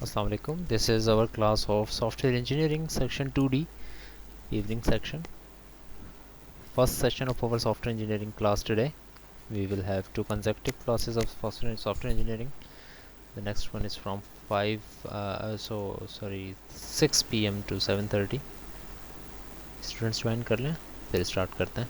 Assalamu alaikum. This is our class of software engineering section 2D evening section. First session of our software engineering class today. We will have two consecutive classes of software engineering. The next one is from 6 p.m. to 7:30. Students join कर लें फिर start करते हैं.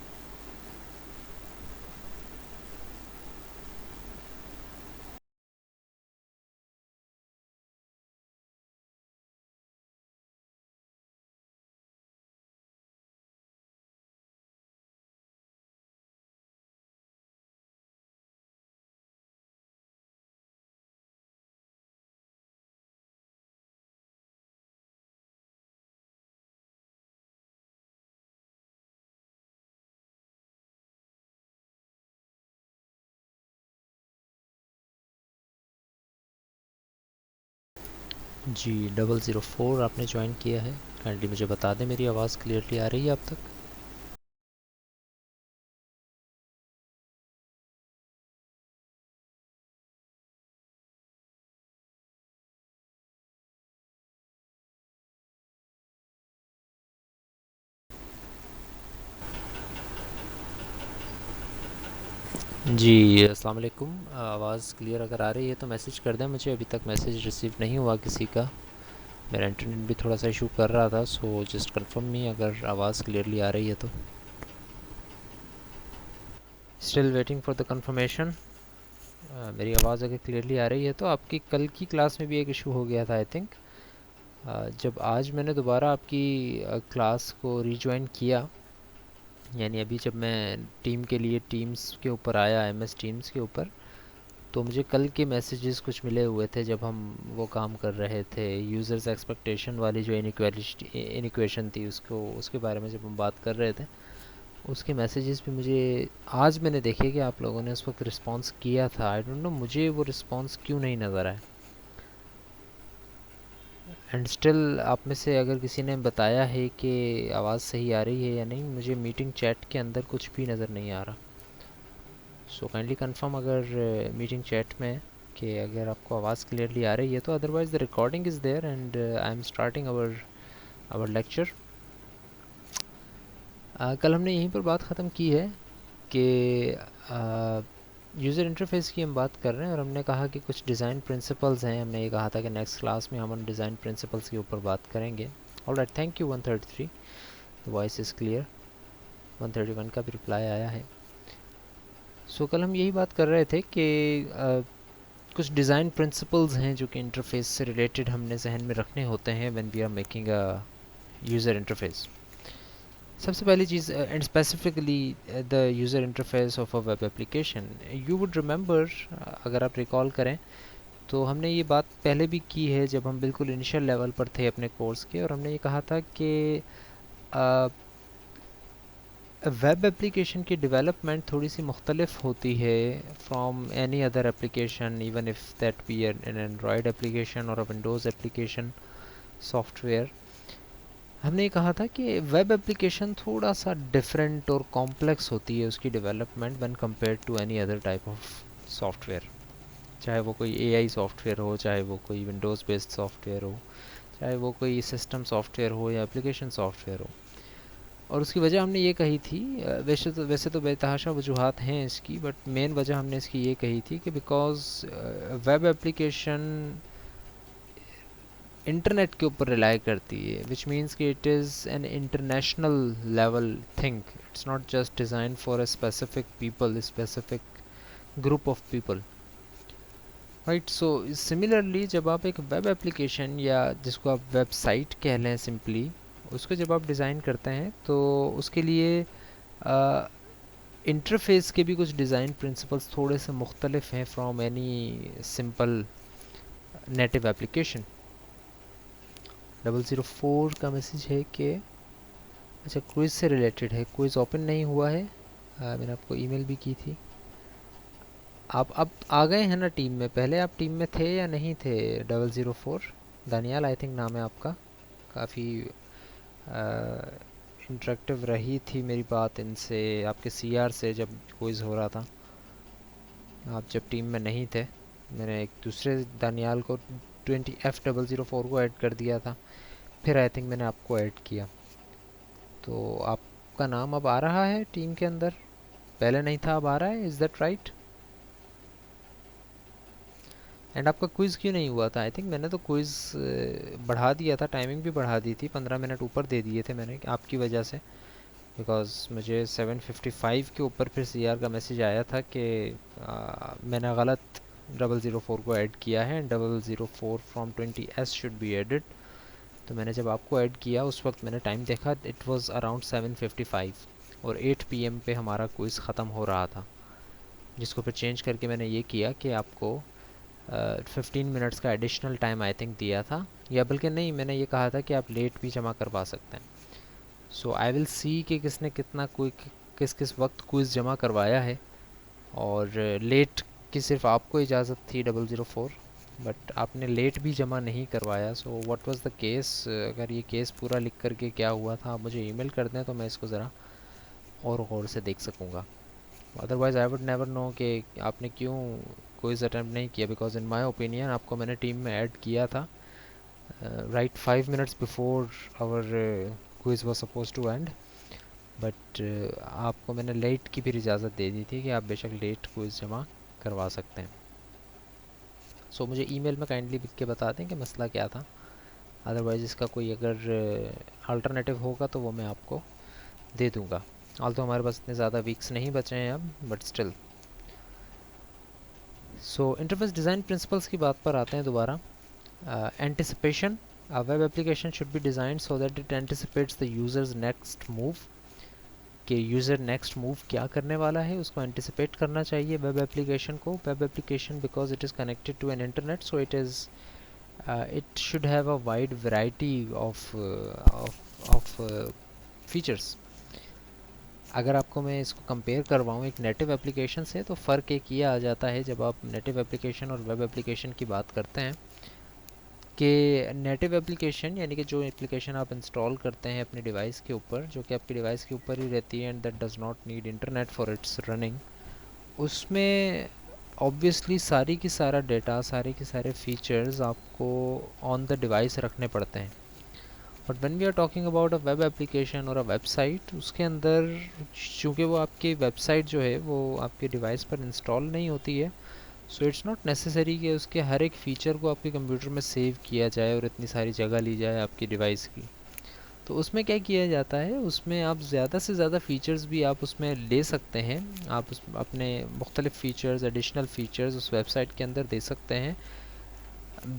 जी 004 आपने join किया है. Kindly मुझे बता दें मेरी आवाज़ क्लियरली आ रही है आप तक. जी अस्सलाम वालेकुम. आवाज़ क्लियर अगर आ रही है तो मैसेज कर दें मुझे. अभी तक मैसेज रिसीव नहीं हुआ किसी का. मेरा इंटरनेट भी थोड़ा सा इशू कर रहा था, सो जस्ट कंफर्म मी अगर आवाज़ क्लियरली आ रही है तो. Still waiting for the confirmation. मेरी आवाज़ अगर क्लियरली आ रही है तो आपकी कल की क्लास में भी एक इशू हो गया था आई थिंक. जब आज मैंने दोबारा आपकी क्लास को रीज्वाइन किया, यानी अभी जब मैं टीम के लिए टीम्स के ऊपर आया, MS टीम्स के ऊपर, तो मुझे कल के मैसेजेस कुछ मिले हुए थे जब हम वो काम कर रहे थे. यूज़र्स एक्सपेक्टेशन वाली जो इनइक्वेशन थी उसको, उसके बारे में जब हम बात कर रहे थे, उसके मैसेजेस भी मुझे आज मैंने देखे कि आप लोगों ने उस वक्त रिस्पांस किया था. आई डोंट नो मुझे वो रिस्पांस क्यों नहीं नज़र आया. एंड स्टिल आप में से अगर किसी ने बताया है कि आवाज़ सही आ रही है या नहीं, मुझे मीटिंग चैट के अंदर कुछ भी नज़र नहीं आ रहा. सो काइंडली कंफर्म अगर मीटिंग चैट में कि अगर आपको आवाज़ क्लियरली आ रही है तो. Otherwise the recording is there and I am starting our lecture. कल हमने यहीं पर बात ख़त्म की है कि यूज़र इंटरफेस की हम बात कर रहे हैं और हमने कहा कि कुछ डिज़ाइन प्रिंसिपल्स हैं. हमने ये कहा था कि नेक्स्ट क्लास में हम उन डिज़ाइन प्रिंसिपल्स के ऊपर बात करेंगे. Alright, thank you 133. The voice is clear. 131 का भी रिप्लाई आया है. सो कल हम यही बात कर रहे थे कि कुछ डिज़ाइन प्रिंसिपल्स हैं जो कि इंटरफेस से रिलेटेड हमने जहन में रखने होते हैं when we are making a user interface. सबसे पहली चीज़, and specifically the user interface of a web application. You would remember, अगर आप रिकॉल करें तो हमने ये बात पहले भी की है जब हम बिल्कुल इनिशियल लेवल पर थे अपने कोर्स के, और हमने ये कहा था कि वेब एप्लीकेशन की डेवलपमेंट थोड़ी सी मुख्तलिफ होती है from any other application, even if that be an Android application और अ विंडोज़ एप्लीकेशन सॉफ्टवेयर. हमने ये कहा था कि वेब एप्लीकेशन थोड़ा सा डिफरेंट और कॉम्प्लेक्स होती है उसकी development when compare to any other type of software. चाहे वो कोई AI सॉफ्टवेयर हो, चाहे वो कोई विंडोज़ बेस्ड सॉफ्टवेयर हो, चाहे वो कोई सिस्टम सॉफ्टवेयर हो या एप्लीकेशन सॉफ्टवेयर हो. और उसकी वजह हमने ये कही थी, वैसे तो बेतहाशा वजूहात हैं इसकी, बट मेन वजह हमने इसकी ये कही थी कि बिकॉज़ वेब एप्लीकेशन इंटरनेट के ऊपर रिलाई करती है, विच मीन्स कि it is an international level thing. It's not just design for a specific people, specific group of people, right. So similarly जब आप एक वेब एप्लीकेशन, या जिसको आप वेबसाइट कह लें सिंपली, उसको जब आप डिज़ाइन करते हैं तो उसके लिए इंटरफेस के भी कुछ डिज़ाइन प्रिंसिपल्स थोड़े से मुख्तलिफ हैं from any simple native application. 004 का मैसेज है कि अच्छा क्विज़ से रिलेटेड है. क्विज़ ओपन नहीं हुआ है. मैंने आपको ईमेल भी की थी. आप अब आ गए हैं ना टीम में. पहले आप टीम में थे या नहीं थे? 004 दानियाल आई थिंक नाम है आपका. काफ़ी इंटरेक्टिव रही थी मेरी बात इनसे, आपके CR से, जब क्विज़ हो रहा था. आप जब टीम में नहीं थे, मैंने एक दूसरे दानियाल को 20F004 को ऐड कर दिया था, फिर आई थिंक मैंने आपको ऐड किया, तो आपका नाम अब आ रहा है टीम के अंदर, पहले नहीं था अब आ रहा है, इज़ दैट राइट? एंड आपका क्विज़ क्यों नहीं हुआ था? आई थिंक मैंने तो क्विज़ बढ़ा दिया था, टाइमिंग भी बढ़ा दी थी, 15 मिनट ऊपर दे दिए थे मैंने आपकी वजह से, बिकॉज मुझे 7:55 के ऊपर फिर सीआर का मैसेज आया था कि मैंने गलत 004 को ऐड किया है and 004 from 20S should be added. तो मैंने जब आपको ऐड किया उस वक्त मैंने टाइम देखा, इट वाज अराउंड 7:55 और 8 PM पे हमारा क्विज़ ख़त्म हो रहा था, जिसको फिर चेंज करके मैंने ये किया कि आपको 15 मिनट्स का एडिशनल टाइम आई थिंक दिया था, या बल्कि नहीं, मैंने ये कहा था कि आप लेट भी जमा करवा सकते हैं। सो आई विल सी कि किसने कितना कोई किस किस वक्त क्विज़ जमा करवाया है, और लेट की सिर्फ आपको इजाज़त थी 004, बट आपने लेट भी जमा नहीं करवाया। So what was the case? अगर ये केस पूरा लिख करके क्या हुआ था आप मुझे ईमेल कर दें तो मैं इसको ज़रा और गौर से देख सकूँगा, otherwise I would never know कि आपने क्यों क्विज़ अटैम्प्ट नहीं किया, बिकॉज इन माई ओपिनियन आपको मैंने टीम में ऐड किया था right 5 minutes before our quiz was suppose to end, but आपको मैंने लेट की फिर इजाज़त दे दी थी कि आप बेशक लेट क्विज़ जमा करवा सकते हैं। सो मुझे ईमेल में काइंडली लिख के बता दें कि मसला क्या था, अदरवाइज़ इसका कोई अगर अल्टरनेटिव होगा तो वो मैं आपको दे दूँगा। ऑल तो हमारे पास इतने ज़्यादा वीक्स नहीं बचे हैं अब, but still. So interface design principles की बात पर आते हैं दोबारा। Anticipation, a web application should be designed so that it anticipates the user's next move, कि यूज़र नेक्स्ट मूव क्या करने वाला है उसको एंटिसिपेट करना चाहिए वेब एप्लीकेशन को। Web application because it is connected to an internet, so it should have a wide variety of features. अगर आपको मैं इसको कंपेयर करवाऊँ एक नेटिव एप्लीकेशन से, तो फ़र्क एक ये आ जाता है जब आप नेटिव एप्लीकेशन और वेब एप्लीकेशन की बात करते हैं, कि नेटिव एप्लीकेशन यानी कि जो एप्लीकेशन आप इंस्टॉल करते हैं अपने डिवाइस के ऊपर, जो कि आपके डिवाइस के ऊपर ही रहती है and that does not need internet for its running, उसमें ऑब्वियसली सारी की सारा डेटा, सारे के सारे फीचर्स आपको ऑन द डिवाइस रखने पड़ते हैं। But when we are talking about a web application और अ वेबसाइट, उसके अंदर चूँकि वो आपकी वेबसाइट जो है वो आपके डिवाइस पर इंस्टॉल नहीं होती है, सो इट्स नॉट नेसेसरी कि उसके हर एक फ़ीचर को आपके कंप्यूटर में सेव किया जाए और इतनी सारी जगह ली जाए आपकी डिवाइस की। तो उसमें क्या किया जाता है, उसमें आप ज़्यादा से ज़्यादा फ़ीचर्स भी आप उसमें ले सकते हैं, आप उस अपने मुख्तलिफ़ फ़ीचर्स, एडिशनल फ़ीचर्स उस वेबसाइट के अंदर दे सकते हैं,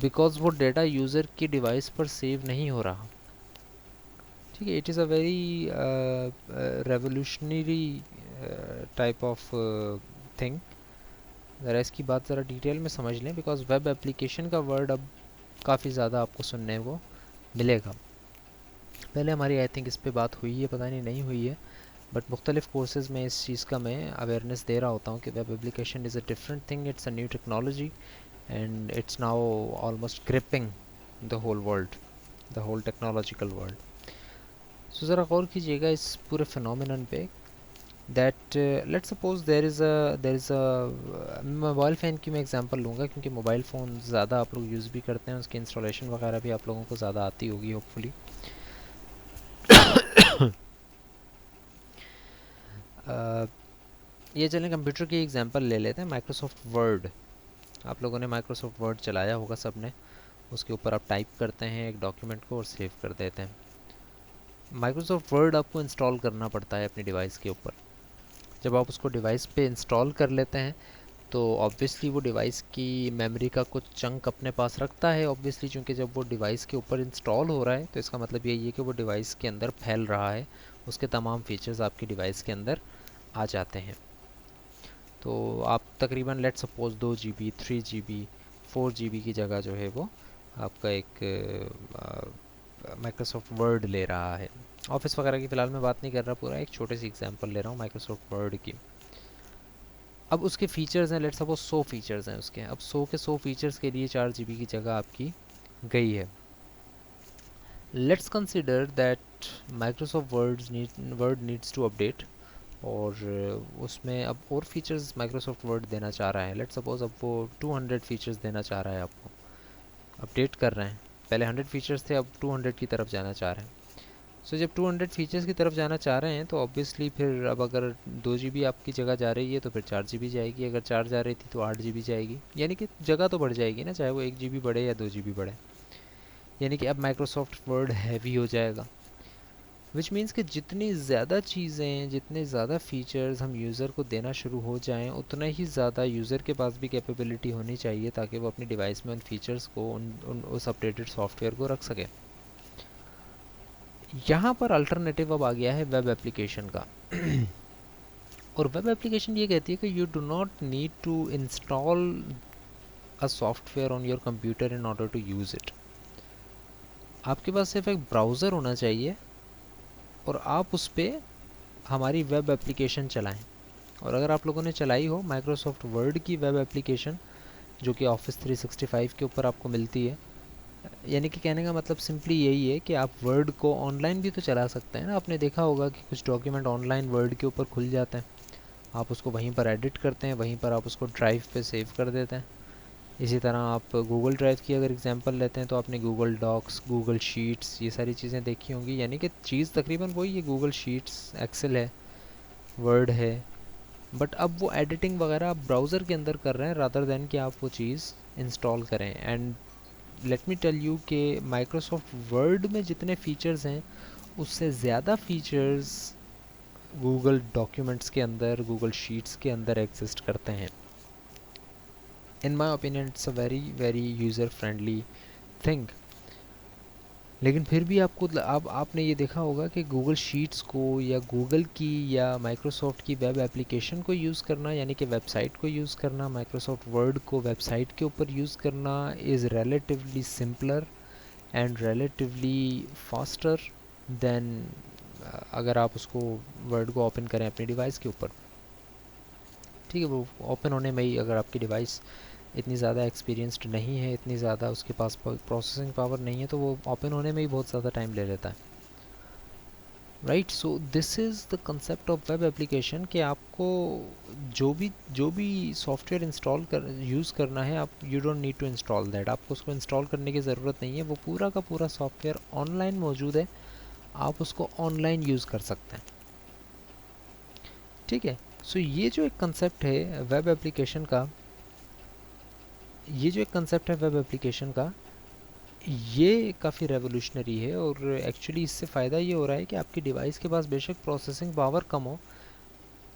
बिकॉज़ वो डेटा यूज़र की डिवाइस पर सेव नहीं हो रहा। ठीक है, it is a very revolutionary type of thing. ज़रा इसकी बात ज़रा डिटेल में समझ लें, बिकॉज़ वेब एप्लीकेशन का वर्ड अब काफ़ी ज़्यादा आपको सुनने को मिलेगा। पहले हमारी आई थिंक इस पे बात हुई है, पता नहीं हुई है, बट मुख्तलिफ़ कोर्सेज़ में इस चीज़ का मैं अवेयरनेस दे रहा होता हूँ कि web application is a different thing, it's a new technology and it's now almost gripping the whole world, the whole technological world. So ज़रा गौर कीजिएगा इस पूरे फिनोमिनन पे, that let's suppose there is a mobile phone की मैं example लूँगा, क्योंकि मोबाइल फ़ोन ज़्यादा आप लोग यूज़ भी करते हैं, उसकी इंस्टॉलेशन वगैरह भी आप लोगों को ज़्यादा आती होगी होपफुली। ये चलें कंप्यूटर की एग्जांपल ले लेते हैं, माइक्रोसॉफ्ट वर्ड। आप लोगों ने माइक्रोसॉफ्ट वर्ड चलाया होगा सब ने, उसके ऊपर आप टाइप करते हैं एक डॉक्यूमेंट को और सेव कर देते हैं। माइक्रोसॉफ्ट वर्ड आपको इंस्टॉल करना पड़ता है अपनी डिवाइस के ऊपर। जब आप उसको डिवाइस पे इंस्टॉल कर लेते हैं तो ऑब्वियसली वो डिवाइस की मेमोरी का कुछ चंक अपने पास रखता है, ऑब्वियसली, क्योंकि जब वो डिवाइस के ऊपर इंस्टॉल हो रहा है तो इसका मतलब यही है कि वो डिवाइस के अंदर फैल रहा है, उसके तमाम फीचर्स आपकी डिवाइस के अंदर आ जाते हैं। तो आप तकरीबन let suppose 2 GB, 3 GB, 4 GB की जगह जो है वो आपका एक माइक्रोसॉफ्ट वर्ड ले रहा है। ऑफिस वगैरह की फ़िलहाल मैं बात नहीं कर रहा, पूरा एक छोटे सी एग्जांपल ले रहा हूँ माइक्रोसॉफ्ट वर्ड की। अब उसके फीचर्स हैं, लेट्स सपोज 100 फीचर्स हैं उसके, अब 100 के 100 फीचर्स के लिए 4 GB की जगह आपकी गई है। Let's consider that Microsoft Word needs to update, और उसमें अब और फीचर्स माइक्रोसॉफ्ट वर्ड देना चाह रहा है। लेट्स सपोज अब वो 200 फीचर्स देना चाह रहा है आपको, अपडेट कर रहे हैं। पहले 100 फीचर्स थे, अब 200 की तरफ जाना चाह रहे हैं। सो जब 200 फीचर्स की तरफ जाना चाह रहे हैं तो ऑब्वियसली फिर अब अगर 2 GB आपकी जगह जा रही है तो फिर 4 GB जाएगी, अगर 4 जा रही थी तो 8 GB जाएगी, यानी कि जगह तो बढ़ जाएगी ना, चाहे वो 1 GB बढ़े या 2 GB बढ़े। यानी कि अब माइक्रोसॉफ्ट वर्ड हैवी हो जाएगा, विच मीन्स कि जितनी ज़्यादा चीज़ें, जितने ज़्यादा फीचर्स हम यूज़र को देना शुरू हो जाएं, उतना ही ज़्यादा यूज़र के पास भी कैपेबिलिटी होनी चाहिए ताकि वो अपनी डिवाइस में उन फीचर्स को, उस अपडेटेड सॉफ्टवेयर को रख सके। यहाँ पर अल्टरनेटिव अब आ गया है वेब एप्लीकेशन का। और वेब एप्लीकेशन ये कहती है कि you do not need to install a software on your computer in order to use it. आपके पास सिर्फ एक ब्राउज़र होना चाहिए और आप उस पर हमारी वेब एप्लीकेशन चलाएं। और अगर आप लोगों ने चलाई हो माइक्रोसॉफ्ट वर्ड की वेब एप्लीकेशन, जो कि ऑफिस 365 के ऊपर आपको मिलती है, यानी कि कहने का मतलब सिंपली यही है कि आप वर्ड को ऑनलाइन भी तो चला सकते हैं ना। आपने देखा होगा कि कुछ डॉक्यूमेंट ऑनलाइन वर्ड के ऊपर खुल जाते हैं, आप उसको वहीं पर एडिट करते हैं, वहीं पर आप उसको ड्राइव पे सेव कर देते हैं। इसी तरह आप गूगल ड्राइव की अगर एग्जांपल लेते हैं तो आपने गूगल डॉक्स, गूगल शीट्स, ये सारी चीज़ें देखी होंगी। यानी कि चीज़ तकरीबन वही है, गूगल शीट्स, एक्सेल है, वर्ड है, बट अब वो एडिटिंग वगैरह आप ब्राउज़र के अंदर कर रहे हैं रादर दैन कि आप वो चीज़ इंस्टॉल करें। And let me tell you कि माइक्रोसॉफ्ट वर्ड में जितने फीचर्स हैं उससे ज़्यादा फीचर्स गूगल डॉक्यूमेंट्स के अंदर, गूगल शीट्स के अंदर एग्जिस्ट करते हैं। In my opinion it's a very very user friendly thing. लेकिन फिर भी आपको आपने ये देखा होगा कि गूगल शीट्स को या गूगल की या माइक्रोसॉफ्ट की वेब एप्लीकेशन को यूज़ करना, यानी कि वेबसाइट को यूज़ करना, माइक्रोसॉफ्ट वर्ड को वेबसाइट के ऊपर यूज़ करना is relatively simpler and relatively faster than अगर आप उसको वर्ड को ओपन करें अपनी डिवाइस के ऊपर। ठीक है, वो ओपन होने में ही अगर आपकी डिवाइस इतनी ज़्यादा एक्सपीरियंस्ड नहीं है, इतनी ज़्यादा उसके पास प्रोसेसिंग पावर नहीं है, तो वो ओपन होने में ही बहुत ज़्यादा टाइम ले लेता है, right. So this is the concept of web application कि आपको जो भी सॉफ्टवेयर इंस्टॉल कर यूज़ करना है, आप you don't need to install that, आपको उसको इंस्टॉल करने की ज़रूरत नहीं है। वो पूरा का पूरा सॉफ्टवेयर ऑनलाइन मौजूद है, आप उसको ऑनलाइन यूज़ कर सकते हैं। ठीक है, सो ये जो एक कंसेप्ट है वेब एप्लीकेशन का, ये काफ़ी रेवोल्यूशनरी है। और एक्चुअली इससे फ़ायदा ये हो रहा है कि आपकी डिवाइस के पास बेशक प्रोसेसिंग पावर कम हो,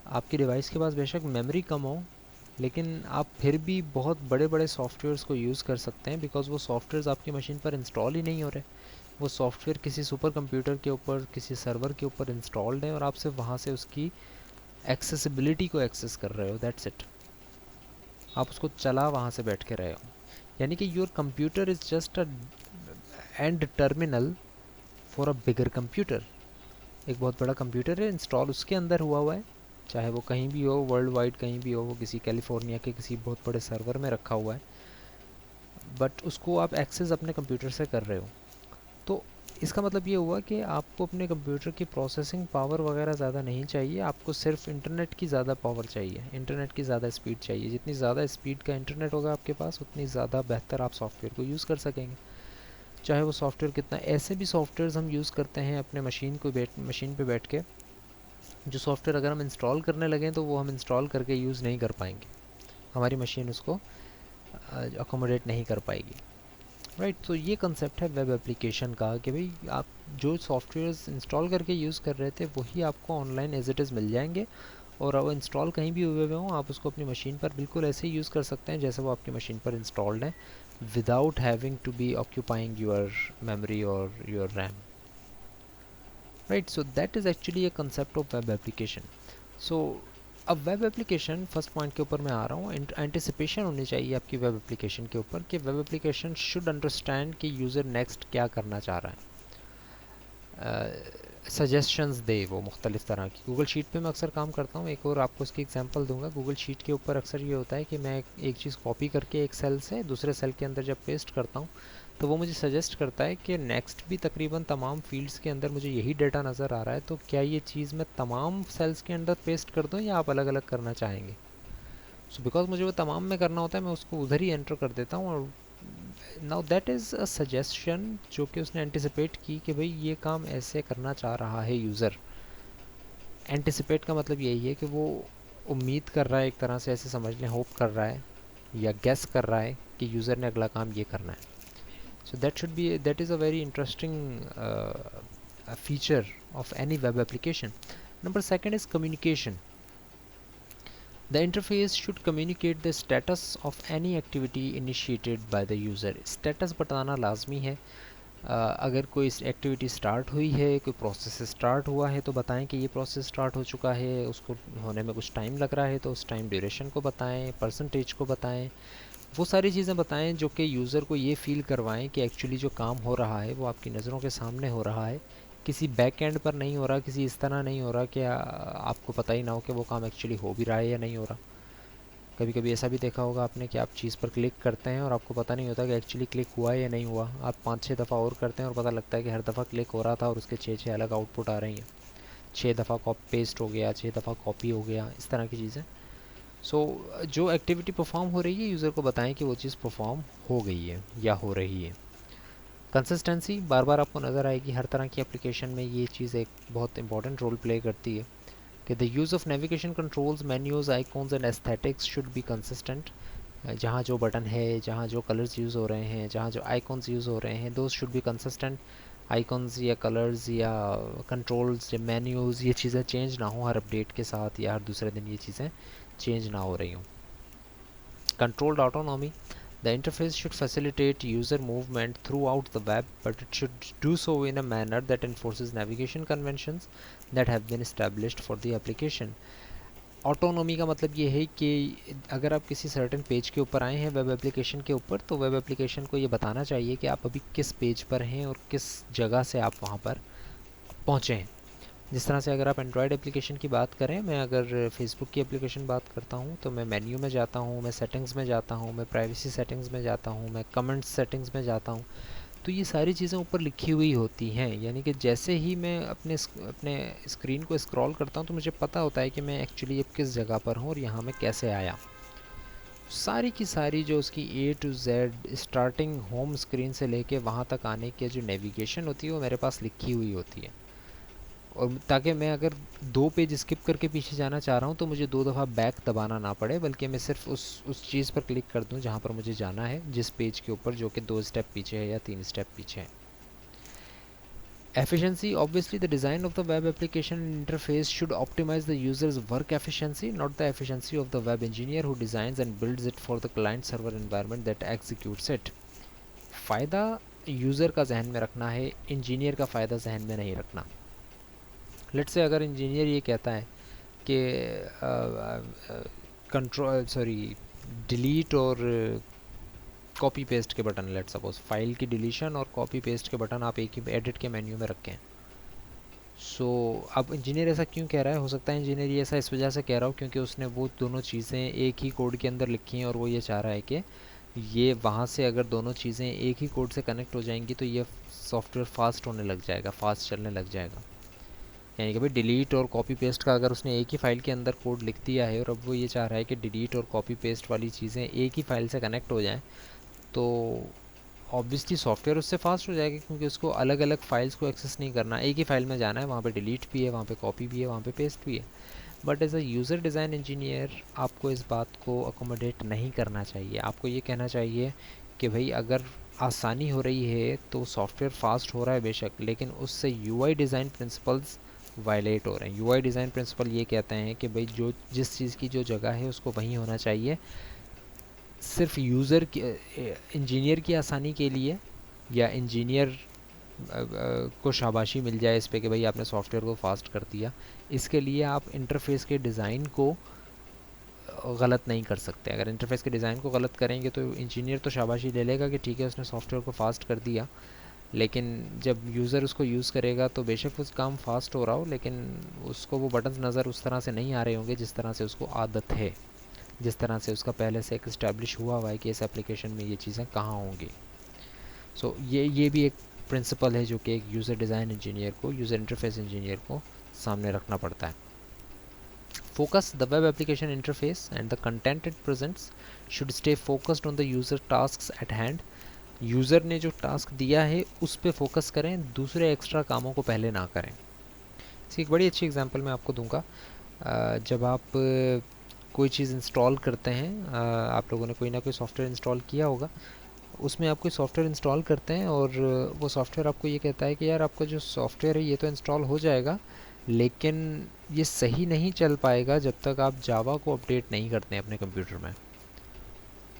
आपकी डिवाइस के पास बेशक मेमोरी कम हो, लेकिन आप फिर भी बहुत बड़े बड़े सॉफ्टवेयर्स को यूज़ कर सकते हैं, बिकॉज वो सॉफ्टवेयर्स आपकी मशीन पर इंस्टॉल ही नहीं हो रहे। वो सॉफ्टवेयर किसी सुपर कंप्यूटर के ऊपर, किसी सर्वर के ऊपर इंस्टॉल्ड है और आप सिर्फ वहाँ से उसकी एक्सेसिबिलिटी को एक्सेस कर रहे हो, दैट्स इट। आप उसको चला वहाँ से बैठ के रहे हो, यानी कि your computer is just a and terminal for a bigger computer. एक बहुत बड़ा कंप्यूटर है, इंस्टॉल उसके अंदर हुआ है, चाहे वो कहीं भी हो, वर्ल्ड वाइड कहीं भी हो, वो किसी कैलिफोर्निया के किसी बहुत बड़े सर्वर में रखा हुआ है, बट उसको आप एक्सेस अपने कंप्यूटर से कर रहे हो। तो इसका मतलब ये हुआ कि आपको अपने कंप्यूटर की प्रोसेसिंग पावर वगैरह ज़्यादा नहीं चाहिए, आपको सिर्फ इंटरनेट की ज़्यादा पावर चाहिए, इंटरनेट की ज़्यादा स्पीड चाहिए। जितनी ज़्यादा स्पीड का इंटरनेट होगा आपके पास, उतनी ज़्यादा बेहतर आप सॉफ्टवेयर को यूज़ कर सकेंगे। चाहे वो सॉफ्टवेयर कितना, ऐसे भी सॉफ्टवेयर्स हम यूज़ करते हैं अपने मशीन पे बैठ के, जो सॉफ्टवेयर अगर हम इंस्टॉल करने लगें तो वो हम इंस्टॉल करके यूज़ नहीं कर पाएंगे, हमारी मशीन उसको अकोमोडेट नहीं कर पाएगी, राइट। तो ये कंसेप्ट है वेब एप्लीकेशन का कि भाई आप जो सॉफ्टवेयर्स इंस्टॉल करके यूज़ कर रहे थे वही आपको ऑनलाइन एज इट इज़ मिल जाएंगे, और वो इंस्टॉल कहीं भी हुए हुए हों, आप उसको अपनी मशीन पर बिल्कुल ऐसे ही यूज़ कर सकते हैं जैसे वो आपकी मशीन पर इंस्टॉल्ड है, without having to be occupying your memory और your RAM, right. So that is actually a concept of web application. So अब वेब एप्लीकेशन, फर्स्ट पॉइंट के ऊपर मैं आ रहा हूँ, एंटिसिपेशन होनी चाहिए आपकी वेब एप्लीकेशन के ऊपर कि वेब एप्लीकेशन शुड अंडरस्टैंड कि यूज़र नेक्स्ट क्या करना चाह रहा है, सजेशंस दे वो मुख्तलिफ़ तरह की। गूगल शीट पे मैं अक्सर काम करता हूँ, एक और आपको उसकी एग्जांपल दूंगा। गूगल शीट के ऊपर अक्सर ये होता है कि मैं एक चीज़ कॉपी करके एक सेल से दूसरे सेल के अंदर जब पेस्ट करता हूँ तो वो मुझे सजेस्ट करता है कि नेक्स्ट भी तकरीबन तमाम फील्ड्स के अंदर मुझे यही डाटा नज़र आ रहा है, तो क्या ये चीज़ मैं तमाम सेल्स के अंदर पेस्ट कर दूँ या आप अलग अलग करना चाहेंगे। सो बिकॉज मुझे वो तमाम में करना होता है, मैं उसको उधर ही एंटर कर देता हूँ और now that is a suggestion जो कि उसने एंटिसिपेट की कि भाई ये काम ऐसे करना चाह रहा है यूज़र। एंटिसिपेट का मतलब यही है कि वो उम्मीद कर रहा है, एक तरह से ऐसे समझ लें, होप कर रहा है या गेस कर रहा है कि यूज़र ने अगला काम ये करना है। सो that is a very interesting feature of any web application. Number second is communication. The interface should communicate the status of any activity initiated by the user. Status बताना लाजमी है। अगर कोई एक्टिविटी स्टार्ट हुई है, कोई प्रोसेस स्टार्ट हुआ है तो बताएं कि ये प्रोसेस स्टार्ट हो चुका है, उसको होने में कुछ टाइम लग रहा है तो उस टाइम ड्यूरेशन को बताएं, परसेंटेज को बताएं, वो सारी चीज़ें बताएं जो कि यूज़र को ये फ़ील करवाएं कि एक्चुअली जो काम हो रहा है वो आपकी नज़रों के सामने हो रहा है, किसी बैक एंड पर नहीं हो रहा, किसी इस तरह नहीं हो रहा कि आपको पता ही ना हो कि वो काम एक्चुअली हो भी रहा है या नहीं हो रहा। कभी कभी ऐसा भी देखा होगा आपने कि आप चीज़ पर क्लिक करते हैं और आपको पता नहीं होता कि एक्चुअली क्लिक हुआ है या नहीं हुआ। आप 5-6 दफ़ा और करते हैं और पता लगता है कि हर दफ़ा क्लिक हो रहा था और उसके 6-6 अलग आउटपुट आ रही हैं। 6 दफ़ा कॉपी पेस्ट हो गया, 6 दफ़ा कॉपी हो गया, इस तरह की चीज़ें। जो एक्टिविटी परफॉर्म हो रही है यूज़र को बताएं कि वो चीज़ परफॉर्म हो गई है या हो रही है। कंसिस्टेंसी बार बार आपको नज़र आएगी हर तरह की एप्लीकेशन में, ये चीज़ एक बहुत इंपॉर्टेंट रोल प्ले करती है कि the use of navigation controls, menus, icons and aesthetics should be consistent. जहाँ जो बटन है, जहाँ जो कलर्स यूज़ हो रहे हैं, जहाँ जो आइकॉन्स यूज़ हो रहे हैं, those should be consistent. Icons या कलर्स या कंट्रोल्स या मेन्यूज़, ये चीज़ें चेंज ना हो हर अपडेट के साथ या हर दूसरे दिन ये चीज़ें चेंज ना हो रही हों। Controlled autonomy. The interface should facilitate user movement throughout the web, but it should do so in a manner that enforces navigation conventions that have been established for the application. Autonomy का मतलब ये है कि अगर आप किसी certain page के ऊपर आए हैं वेब एप्लीकेशन के ऊपर, तो वेब एप्लीकेशन को ये बताना चाहिए कि आप अभी किस पेज पर हैं और किस जगह से आप वहाँ पर पहुँचे हैं। जिस तरह से अगर आप एंड्रॉयड एप्लीकेशन की बात करें, मैं अगर फेसबुक की एप्लीकेशन बात करता हूँ तो मैं मेन्यू में जाता हूँ, मैं सेटिंग्स में जाता हूँ, मैं प्राइवेसी सेटिंग्स में जाता हूँ, मैं कमेंट्स सेटिंग्स में जाता हूँ, तो ये सारी चीज़ें ऊपर लिखी हुई होती हैं। यानी कि जैसे ही मैं अपने स्क्रीन को स्क्रॉल करता हूँ तो मुझे पता होता है कि मैं एक्चुअली अब किस जगह पर हूँ और यहाँ मैं कैसे आया। सारी की सारी जो उसकी A to Z starting home screen से लेके वहाँ तक आने की जो नेविगेशन होती है वो मेरे पास लिखी हुई होती है। और ताकि मैं अगर 2 पेज स्किप करके पीछे जाना चाह रहा हूँ तो मुझे 2 दफ़ा बैक दबाना ना पड़े, बल्कि मैं सिर्फ उस चीज़ पर क्लिक कर दूँ जहाँ पर मुझे जाना है, जिस पेज के ऊपर जो कि 2 स्टेप पीछे है या 3 स्टेप पीछे है। Efficiency, obviously the design of the web application interface should optimize the user's work efficiency, not the efficiency of the web engineer who designs and builds it for the client server environment that executes it. फ़ायदा user का जहन में रखना है, engineer का फ़ायदा जहन में नहीं रखना। लेट्स से अगर इंजीनियर ये कहता है कि कंट्रोल डिलीट और कॉपी पेस्ट के बटन, लेट सपोज फाइल की डिलीशन और कॉपी पेस्ट के बटन आप एक ही एडिट के मेन्यू में रखें। अब इंजीनियर ऐसा क्यों कह रहा है? हो सकता है इंजीनियर ये ऐसा इस वजह से कह रहा हो क्योंकि उसने वो दोनों चीज़ें एक ही कोड के अंदर लिखी हैं और वो ये चाह रहा है कि ये वहाँ से अगर दोनों चीज़ें एक ही कोड से कनेक्ट हो जाएंगी तो ये सॉफ्टवेयर फास्ट होने लग जाएगा, फास्ट चलने लग जाएगा। यानी कि भाई डिलीट और कॉपी पेस्ट का अगर उसने एक ही फ़ाइल के अंदर कोड लिख दिया है और अब वो ये चाह रहा है कि डिलीट और कॉपी पेस्ट वाली चीज़ें एक ही फ़ाइल से कनेक्ट हो जाएं, तो ऑब्वियसली सॉफ्टवेयर उससे फास्ट हो जाएगा क्योंकि उसको अलग अलग फ़ाइल्स को एक्सेस नहीं करना, एक ही फ़ाइल में जाना है, वहाँ पे डिलीट भी है, वहाँ पे कॉपी भी है, वहाँ पे पेस्ट भी है। But as a user design engineer आपको इस बात को अकोमोडेट नहीं करना चाहिए। आपको ये कहना चाहिए कि भाई अगर आसानी हो रही है तो सॉफ्टवेयर फास्ट हो रहा है बेशक, लेकिन उससे यूआई डिज़ाइन प्रिंसिपल्स वायलेट हो रहे हैं। यूआई डिज़ाइन प्रिंसिपल ये कहते हैं कि भाई जो जिस चीज़ की जो जगह है उसको वहीं होना चाहिए। सिर्फ यूज़र की इंजीनियर की आसानी के लिए या इंजीनियर को शाबाशी मिल जाए इस पे कि भाई आपने सॉफ्टवेयर को फास्ट कर दिया, इसके लिए आप इंटरफेस के डिज़ाइन को गलत नहीं कर सकते। अगर इंटरफेस के डिज़ाइन को गलत करेंगे तो इंजीनियर तो शाबाशी ले लेगा कि ठीक है उसने सॉफ्टवेयर को फास्ट कर दिया, लेकिन जब यूज़र उसको यूज़ करेगा तो बेशक उस काम फास्ट हो रहा हो, लेकिन उसको वो बटन्स नज़र उस तरह से नहीं आ रहे होंगे जिस तरह से उसको आदत है, जिस तरह से उसका पहले से एक इस्टेब्लिश हुआ हुआ है कि इस एप्लीकेशन में ये चीज़ें कहाँ होंगी। ये भी एक प्रिंसिपल है जो कि एक यूज़र डिज़ाइन इंजीनियर को, यूज़र इंटरफेस इंजीनियर को सामने रखना पड़ता है। Focus, the web application interface and the content it presents should stay focused on the user tasks at hand. User ने जो टास्क दिया है उस पे फोकस करें, दूसरे एक्स्ट्रा कामों को पहले ना करें। इसकी एक बड़ी अच्छी एग्जांपल मैं आपको दूंगा। जब आप कोई चीज़ इंस्टॉल करते हैं, आप लोगों ने कोई ना कोई सॉफ्टवेयर इंस्टॉल किया होगा, उसमें आप कोई सॉफ्टवेयर इंस्टॉल करते हैं और वो सॉफ्टवेयर आपको ये कहता है कि यार आपका जो सॉफ्टवेयर है ये तो इंस्टॉल हो जाएगा, लेकिन ये सही नहीं चल पाएगा जब तक आप जावा को अपडेट नहीं करते हैं अपने कंप्यूटर में।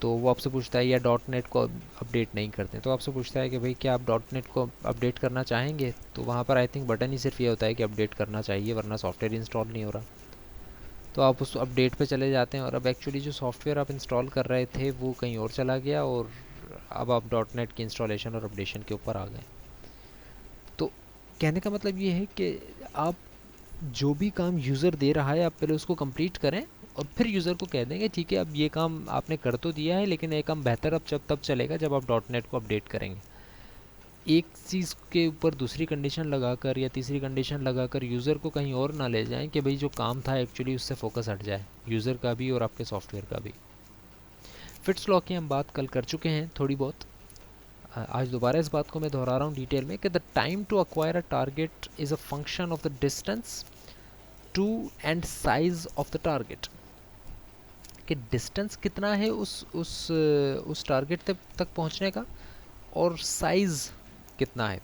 तो वो आपसे पूछता है, या डॉट नेट को अपडेट नहीं करते, तो आपसे पूछता है कि भाई क्या आप डॉट नेट को अपडेट करना चाहेंगे, तो वहाँ पर आई थिंक बटन ही सिर्फ ये होता है कि अपडेट करना चाहिए, वरना सॉफ्टवेयर इंस्टॉल नहीं हो रहा। तो आप उस अपडेट पे चले जाते हैं और अब एक्चुअली जो सॉफ्टवेयर आप इंस्टॉल कर रहे थे वो कहीं और चला गया और अब आप डॉट नेट की इंस्टॉलेशन और अपडेशन के ऊपर आ गए। तो कहने का मतलब ये है कि आप जो भी काम यूज़र दे रहा है आप पहले उसको कंप्लीट करें और फिर यूज़र को कह देंगे ठीक है अब ये काम आपने कर तो दिया है, लेकिन ये काम बेहतर अब जब तब चलेगा जब आप डॉट नेट को अपडेट करेंगे। एक चीज़ के ऊपर दूसरी कंडीशन लगाकर या तीसरी कंडीशन लगाकर यूज़र को कहीं और ना ले जाएं कि भाई जो काम था एक्चुअली उससे फोकस हट जाए, यूज़र का भी और आपके सॉफ्टवेयर का भी। फिट्स लॉ की हम बात कल कर चुके हैं थोड़ी बहुत। आज दोबारा इस बात को मैं दोहरा रहा हूँ डिटेल में कि the time to acquire a target is a function of the distance to and size of the target. कि डिस्टेंस कितना है उस टारगेट तक पहुंचने का और साइज़ कितना है।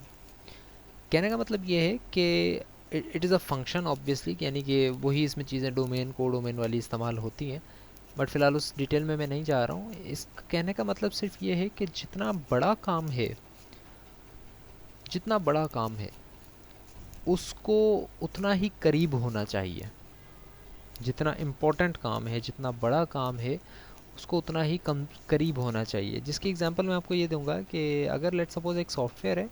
कहने का मतलब ये है कि it is a function obviously, यानी कि वही इसमें चीज़ें डोमेन को डोमेन वाली इस्तेमाल होती हैं, बट फ़िलहाल उस डिटेल में मैं नहीं जा रहा हूँ। इस कहने का मतलब सिर्फ ये है कि जितना बड़ा काम है उसको उतना ही करीब होना चाहिए। जितना इम्पोर्टेंट काम है, जितना बड़ा काम है, उसको उतना ही कम करीब होना चाहिए। जिसकी एग्जांपल मैं आपको ये दूंगा कि अगर लेट सपोज एक सॉफ्टवेयर है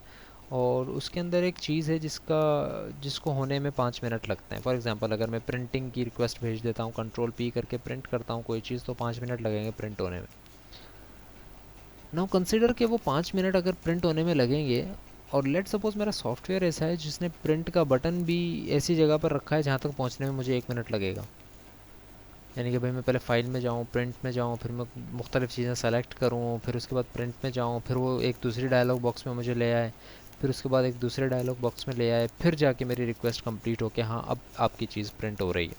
और उसके अंदर एक चीज़ है जिसको होने में 5 मिनट लगते हैं। फॉर एग्जांपल अगर मैं प्रिंटिंग की रिक्वेस्ट भेज देता हूँ, कंट्रोल पी करके प्रिंट करता हूँ कोई चीज़, तो 5 मिनट लगेंगे प्रिंट होने में। नाउ कंसिडर कि वो 5 मिनट अगर प्रिंट होने में लगेंगे और लेट सपोज मेरा सॉफ्टवेयर ऐसा है जिसने प्रिंट का बटन भी ऐसी जगह पर रखा है जहाँ तक पहुँचने में मुझे 1 मिनट लगेगा। यानी कि भाई मैं पहले फ़ाइल में जाऊँ, प्रिंट में जाऊँ, फिर मैं मुख्तलिफ़ चीज़ें सेलेक्ट करूँ, फिर उसके बाद प्रिंट में जाऊँ, फिर वो एक दूसरी डायलॉग बॉक्स में मुझे ले आए, फिर उसके बाद एक दूसरे डायलॉग बॉक्स में ले आए, फिर जाके मेरी रिक्वेस्ट कंप्लीट हो के हाँ अब आपकी चीज़ प्रिंट हो रही है।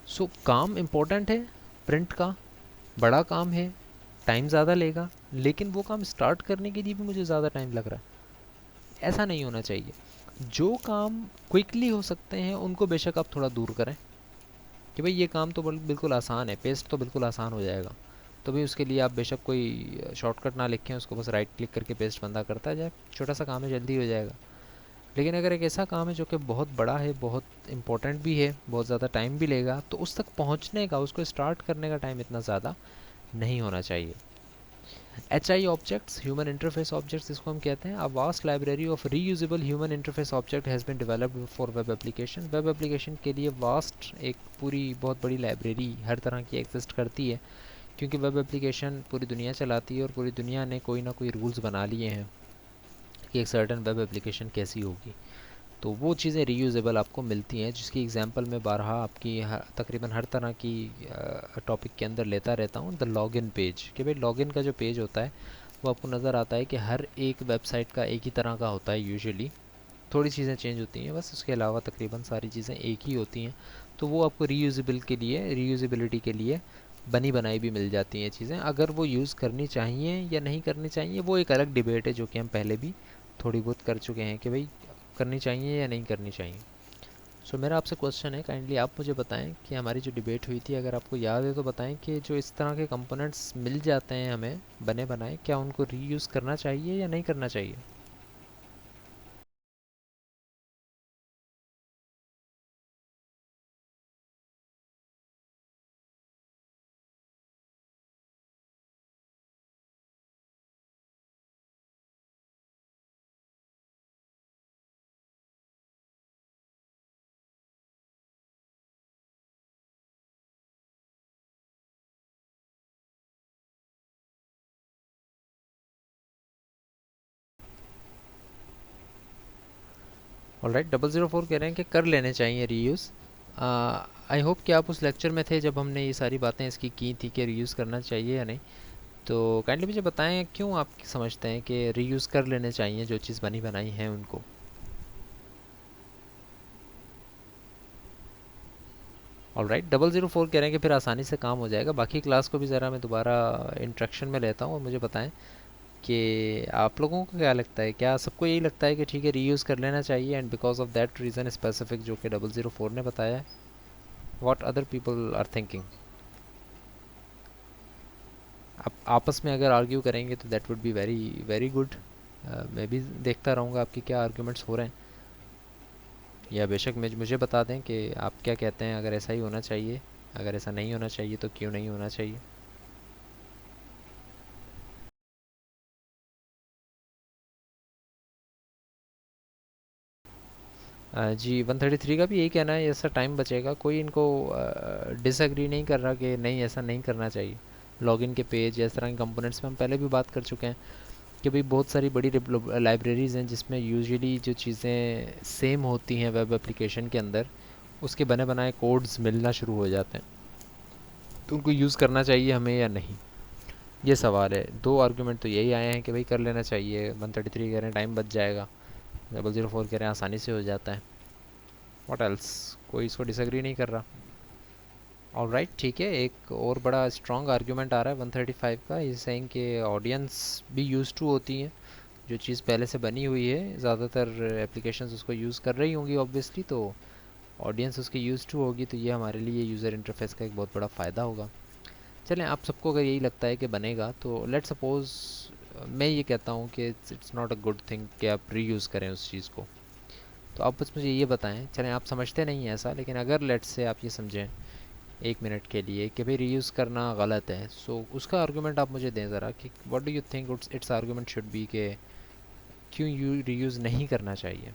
सो काम इम्पोर्टेंट है, प्रिंट का बड़ा काम है, टाइम ज़्यादा लेगा, लेकिन वो काम स्टार्ट करने के लिए भी मुझे ज़्यादा टाइम लग रहा है। ऐसा नहीं होना चाहिए। जो काम क्विकली हो सकते हैं उनको बेशक आप थोड़ा दूर करें कि भाई ये काम तो बिल्कुल आसान है, पेस्ट तो बिल्कुल आसान हो जाएगा, तो भाई उसके लिए आप बेशक कोई शॉर्टकट ना लिखें, उसको बस राइट क्लिक करके पेस्ट बंदा करता जाए, छोटा सा काम है, जल्दी हो जाएगा। लेकिन अगर एक ऐसा काम है जो कि बहुत बड़ा है, बहुत इंपॉर्टेंट भी है, बहुत ज़्यादा टाइम भी लेगा, तो उस तक पहुँचने का, उसको स्टार्ट करने का टाइम इतना ज़्यादा नहीं होना चाहिए। HI objects, human interface objects इसको हम कहते हैं। A vast library of reusable human interface object has been developed for web application. Web application के लिए वास्ट एक पूरी बहुत बड़ी लाइब्रेरी हर तरह की एग्जिस्ट करती है, क्योंकि वेब एप्लीकेशन पूरी दुनिया चलाती है और पूरी दुनिया ने कोई ना कोई रूल्स बना लिए हैं कि एक सर्टन वेब एप्लीकेशन कैसी होगी। तो वो चीज़ें रीयूजेबल आपको मिलती हैं, जिसकी एग्जांपल मैं बारहा आपकी तकरीबन हर तरह की टॉपिक के अंदर लेता रहता हूँ। द लॉगिन पेज, कि भाई लॉगिन का जो पेज होता है वो आपको नज़र आता है कि हर एक वेबसाइट का एक ही तरह का होता है यूजुअली, थोड़ी चीज़ें चेंज होती हैं बस, उसके अलावा तकरीबन सारी चीज़ें एक ही होती हैं। तो वो आपको रीयूज़ेबिलिटी के लिए बनी बनाई भी मिल जाती हैं चीज़ें। अगर वो यूज़ करनी चाहिए या नहीं करनी चाहिए वो एक अलग डिबेट है, जो कि हम पहले भी थोड़ी बहुत कर चुके हैं कि भाई करनी चाहिए या नहीं करनी चाहिए। सो मेरा आपसे क्वेश्चन है, काइंडली आप मुझे बताएं कि हमारी जो डिबेट हुई थी, अगर आपको याद है तो बताएं कि जो इस तरह के कंपोनेंट्स मिल जाते हैं हमें बने बनाए, क्या उनको रीयूज़ करना चाहिए या नहीं करना चाहिए। ऑलराइट, 004 कह रहे हैं कि कर लेने चाहिए रीयूज़। आई होप कि आप उस लेक्चर में थे जब हमने ये सारी बातें इसकी की थी कि रीयूज़ करना चाहिए या नहीं। तो काइंडली मुझे बताएं क्यों आप समझते हैं कि रीयूज़ कर लेने चाहिए जो चीज़ बनी बनाई है उनको। ऑलराइट, 004 कह रहे हैं कि फिर आसानी से काम हो जाएगा। बाकी क्लास को भी ज़रा मैं दोबारा इंट्रैक्शन में लेता हूँ और मुझे बताएं कि आप लोगों को क्या लगता है, क्या सबको यही लगता है कि ठीक है रीयूज़ कर लेना चाहिए and because of that reason specific जो कि 004 ने बताया है, what other people are thinking. आप आपस में अगर आर्ग्यू करेंगे तो that would be very very good. मैं भी देखता रहूँगा आपके क्या आर्ग्यूमेंट्स हो रहे हैं, या बेशक मुझे बता दें कि आप क्या कहते हैं, अगर ऐसा ही होना चाहिए, अगर ऐसा नहीं होना चाहिए तो क्यों नहीं होना चाहिए। जी 133 का भी यही कहना है, ऐसा टाइम बचेगा, कोई इनको डिसएग्री नहीं कर रहा कि नहीं ऐसा नहीं करना चाहिए। लॉगिन के पेज या इस तरह के कंपोनेंट्स में हम पहले भी बात कर चुके हैं कि भाई बहुत सारी बड़ी लाइब्रेरीज़ हैं जिसमें यूजुअली जो चीज़ें सेम होती हैं वेब एप्लीकेशन के अंदर, उसके बने बनाए कोड्स मिलना शुरू हो जाते हैं। तो उनको यूज़ करना चाहिए हमें या नहीं, ये सवाल है। दो आर्गुमेंट तो यही आए हैं कि भाई कर लेना चाहिए। 133 कह रहे हैं टाइम बच जाएगा, 004 कह रहे हैं आसानी से हो जाता है। व्हाट एल्स, कोई इसको डिसएग्री नहीं कर रहा। ऑलराइट ठीक है, एक और बड़ा स्ट्रॉन्ग आर्गुमेंट आ रहा है 135 का, इस सेइंग कि ऑडियंस भी यूज़ टू होती हैं। जो चीज़ पहले से बनी हुई है ज़्यादातर एप्लीकेशंस उसको यूज़ कर रही होंगी ऑब्वियसली, तो ऑडियंस उसकी यूज़ टू होगी, तो ये हमारे लिए यूज़र इंटरफेस का एक बहुत बड़ा फ़ायदा होगा। चलें, आप सबको अगर यही लगता है कि बनेगा तो लेट सपोज़ मैं ये कहता हूँ कि it's not a good thing कि आप रीयूज़ करें उस चीज़ को। तो आप बस मुझे ये बताएं, चलें आप समझते नहीं हैं ऐसा, लेकिन अगर लेट से आप ये समझें 1 मिनट के लिए कि भाई रीयूज़ करना गलत है, सो उसका आर्गूमेंट आप मुझे दें ज़रा कि what do you think it's argument should be कि क्यों यू रीयूज़ नहीं करना चाहिए।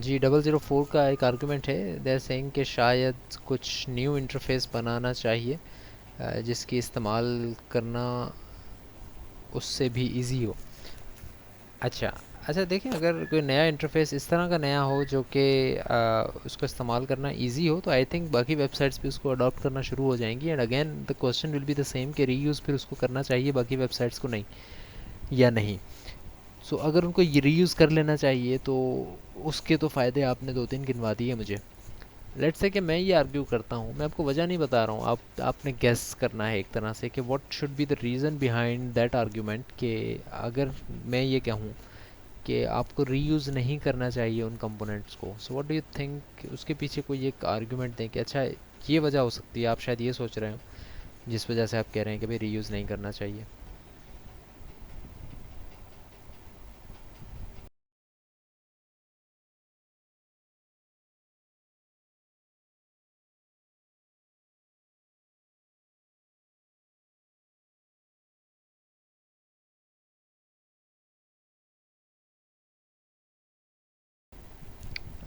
जी 004 का एक आर्गूमेंट है, दे आर सेइंग कि शायद कुछ न्यू इंटरफेस बनाना चाहिए जिसकी इस्तेमाल करना उससे भी इजी हो। अच्छा, अच्छा देखें, अगर कोई नया इंटरफेस इस तरह का नया हो जो कि उसको इस्तेमाल करना इजी हो, तो आई थिंक बाकी वेबसाइट्स भी उसको अडॉप्ट करना शुरू हो जाएंगी। And again the question will be the same कि रीयूज़ फिर उसको करना चाहिए बाकी वेबसाइट्स को नहीं, या नहीं। सो अगर उनको ये रीयूज़ कर लेना चाहिए तो उसके तो फ़ायदे आपने दो तीन गिनवा दिए मुझे। लेट्स से कि मैं ये आर्ग्यू करता हूँ, मैं आपको वजह नहीं बता रहा हूँ, आपने गेस करना है एक तरह से कि what should be the reason behind that argument, कि अगर मैं ये कहूँ कि आपको रीयूज़ नहीं करना चाहिए उन कंपोनेंट्स को, so what do you think उसके पीछे कोई एक आर्ग्यूमेंट दें कि अच्छा ये वजह हो सकती है, आप शायद ये सोच रहे हो जिस वजह से आप कह रहे हैं कि भाई रीयूज़ नहीं करना चाहिए।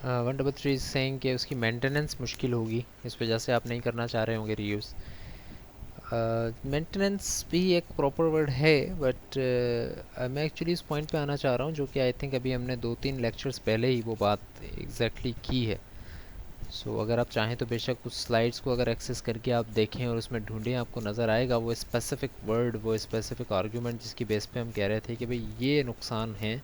वन डबल थ्री सेइंग कि उसकी मेंटेनेंस मुश्किल होगी, इस वजह से आप नहीं करना चाह रहे होंगे रीयूज़। मेंटेनेंस भी एक प्रॉपर वर्ड है, बट मैं एक्चुअली इस पॉइंट पे आना चाह रहा हूँ जो कि आई थिंक अभी हमने 2-3 लेक्चर्स पहले ही वो बात एग्जैक्टली की है। सो अगर आप चाहें तो बेशक उस स्लाइड्स को अगर एक्सेस करके आप देखें और उसमें ढूंढें, आपको नज़र आएगा वो स्पेसिफिक वर्ड, वो स्पेसिफिक आर्गूमेंट जिसकी बेस पे हम कह रहे थे कि भाई ये नुकसान है,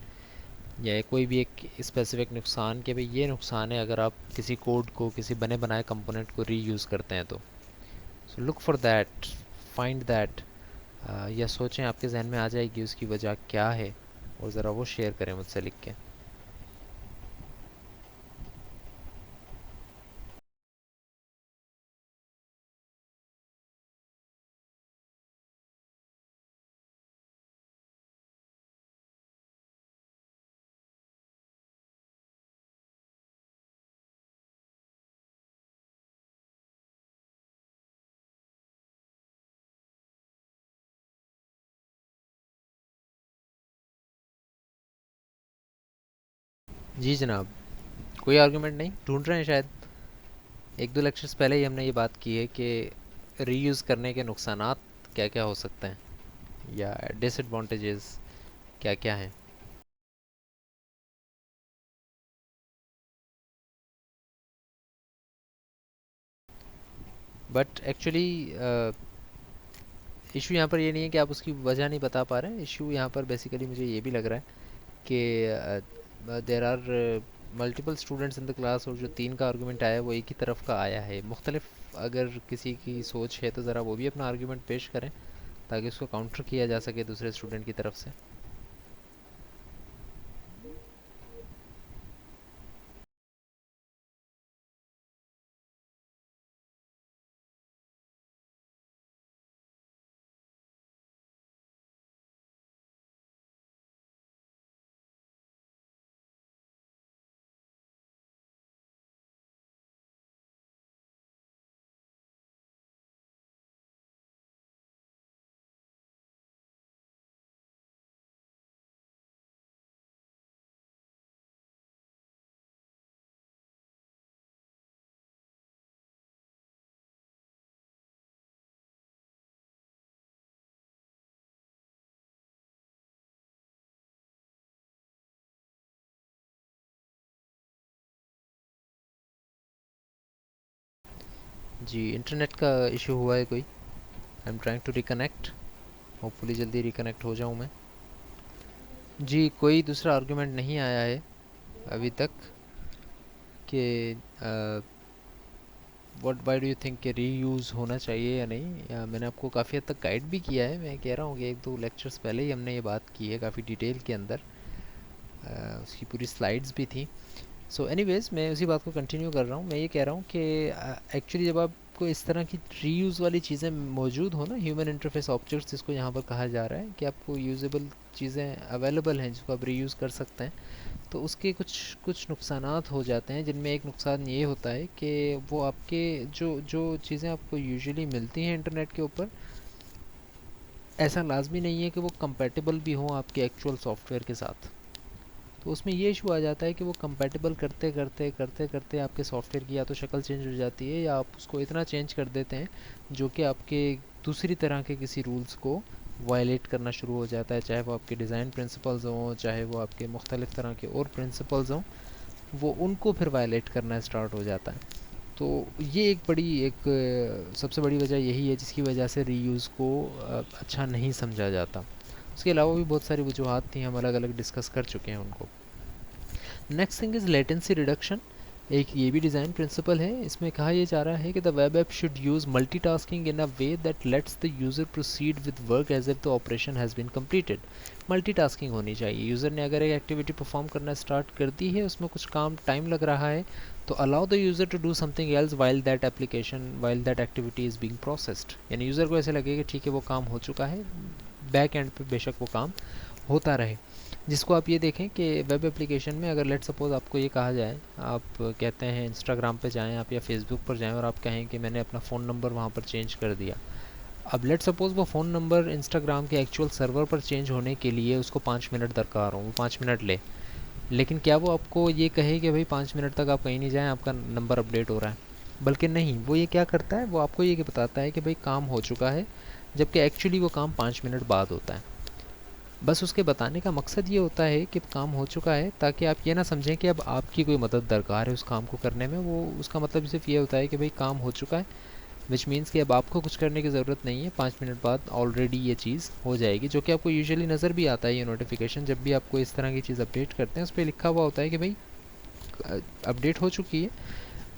या कोई भी एक स्पेसिफिक नुकसान कि भाई ये नुकसान है अगर आप किसी कोड को, किसी बने बनाए कंपोनेंट को रीयूज़ करते हैं तो। So look for that, find that, या सोचें, आपके जहन में आ जाएगी उसकी वजह क्या है, और ज़रा वो शेयर करें मुझसे लिख के। जी जनाब, कोई आर्गुमेंट नहीं ढूंढ रहे हैं शायद। 1-2 लेक्चर्स पहले ही हमने ये बात की है कि रीयूज़ करने के नुकसानात क्या क्या हो सकते हैं, या डिसएडवांटेजेस, क्या क्या है। बट एक्चुअली इशू यहाँ पर ये नहीं है कि आप उसकी वजह नहीं बता पा रहे हैं। इशू यहाँ पर बेसिकली मुझे ये भी लग रहा है कि there are multiple students in the class, और जो 3 का आर्गूमेंट आया है वो एक ही तरफ का आया है। मुख्तलिफ अगर किसी की सोच है तो ज़रा वो भी अपना आर्गूमेंट पेश करें ताकि उसको काउंटर किया जा सके दूसरे स्टूडेंट की तरफ से। जी, इंटरनेट का इशू हुआ है कोई। I am trying to reconnect, hopefully जल्दी रिकनेक्ट हो जाऊँ मैं। जी, कोई दूसरा आर्गुमेंट नहीं आया है अभी तक कि what why do you think कि रीयूज़ होना चाहिए या नहीं। या मैंने आपको काफ़ी हद तक गाइड भी किया है। मैं कह रहा हूँ कि 1-2 लेक्चर्स पहले ही हमने ये बात की है काफ़ी डिटेल के अंदर। उसकी पूरी स्लाइड्स भी थी। सो एनीवेज़ मैं उसी बात को कंटिन्यू कर रहा हूँ। मैं ये कह रहा हूँ कि एक्चुअली जब आपको इस तरह की रीयूज़ वाली चीज़ें मौजूद हो ना, ह्यूमन इंटरफेस ऑब्जेक्ट्स जिसको यहाँ पर कहा जा रहा है कि आपको यूजेबल चीज़ें अवेलेबल हैं जिसको आप रीयूज़ कर सकते हैं, तो उसके कुछ कुछ नुकसानात हो जाते हैं। जिनमें एक नुकसान ये होता है कि वो आपके जो जो चीज़ें आपको यूजुअली मिलती हैं इंटरनेट के ऊपर, ऐसा लाजमी नहीं है कि वो कंपैटिबल भी हों आपके एक्चुअल सॉफ्टवेयर के साथ। तो उसमें ये इशू आ जाता है कि वो कंपैटिबल करते करते करते करते आपके सॉफ्टवेयर की या तो शक्ल चेंज हो जाती है, या आप उसको इतना चेंज कर देते हैं जो कि आपके दूसरी तरह के किसी रूल्स को वायलेट करना शुरू हो जाता है। चाहे वो आपके डिज़ाइन प्रिंसिपल्स हों, चाहे वो आपके मुख्तलिफ़ तरह के और प्रिंसिपल्स हों, वो उनको फिर वायलेट करना स्टार्ट हो जाता है। तो ये एक सबसे बड़ी वजह यही है जिसकी वजह से रीयूज़ को अच्छा नहीं समझा जाता। उसके अलावा भी बहुत सारी वजूहत थी, हम अलग अलग डिस्कस कर चुके हैं उनको। Next thing is latency reduction. एक ये भी डिज़ाइन प्रिंसिपल है। इसमें कहा यह जा रहा है कि the web app should use multitasking in a way that lets the user proceed with work as if the operation has been completed. Multitasking होनी चाहिए। यूज़र ने अगर एक एक्टिविटी परफॉर्म करना स्टार्ट कर दी है, उसमें कुछ काम टाइम लग रहा है, तो allow the user to do something else while that activity is being processed. यानी यूज़र को ऐसे लगे कि ठीक है वो काम हो चुका है, बैक एंड पे बेशक वो काम होता रहे। जिसको आप ये देखें कि वेब एप्लीकेशन में अगर लेट सपोज़ आपको ये कहा जाए, आप कहते हैं इंस्टाग्राम पे जाएं आप या फेसबुक पर जाएं और आप कहें कि मैंने अपना फ़ोन नंबर वहाँ पर चेंज कर दिया। अब लेट सपोज़ वो फ़ोन नंबर इंस्टाग्राम के एक्चुअल सर्वर पर चेंज होने के लिए उसको 5 मिनट दरकार हो, वो 5 मिनट ले, लेकिन क्या वो आपको ये कहे कि भाई 5 मिनट तक आप कहीं नहीं जाएँ, आपका नंबर अपडेट हो रहा है? बल्कि नहीं, वो ये क्या करता है, वो आपको ये बताता है कि भाई काम हो चुका है, जबकि एक्चुअली वो काम 5 मिनट बाद होता है। बस उसके बताने का मकसद ये होता है कि काम हो चुका है, ताकि आप ये ना समझें कि अब आपकी कोई मदद दरकार है उस काम को करने में। वो उसका मतलब सिर्फ ये होता है कि भाई काम हो चुका है, विच मीन्स कि अब आपको कुछ करने की ज़रूरत नहीं है, 5 मिनट बाद ऑलरेडी ये चीज़ हो जाएगी। जो कि आपको यूजुअली नज़र भी आता है ये नोटिफिकेशन, जब भी आपको इस तरह की चीज़ अपडेट करते हैं उस पर लिखा हुआ होता है कि भाई अपडेट हो चुकी है।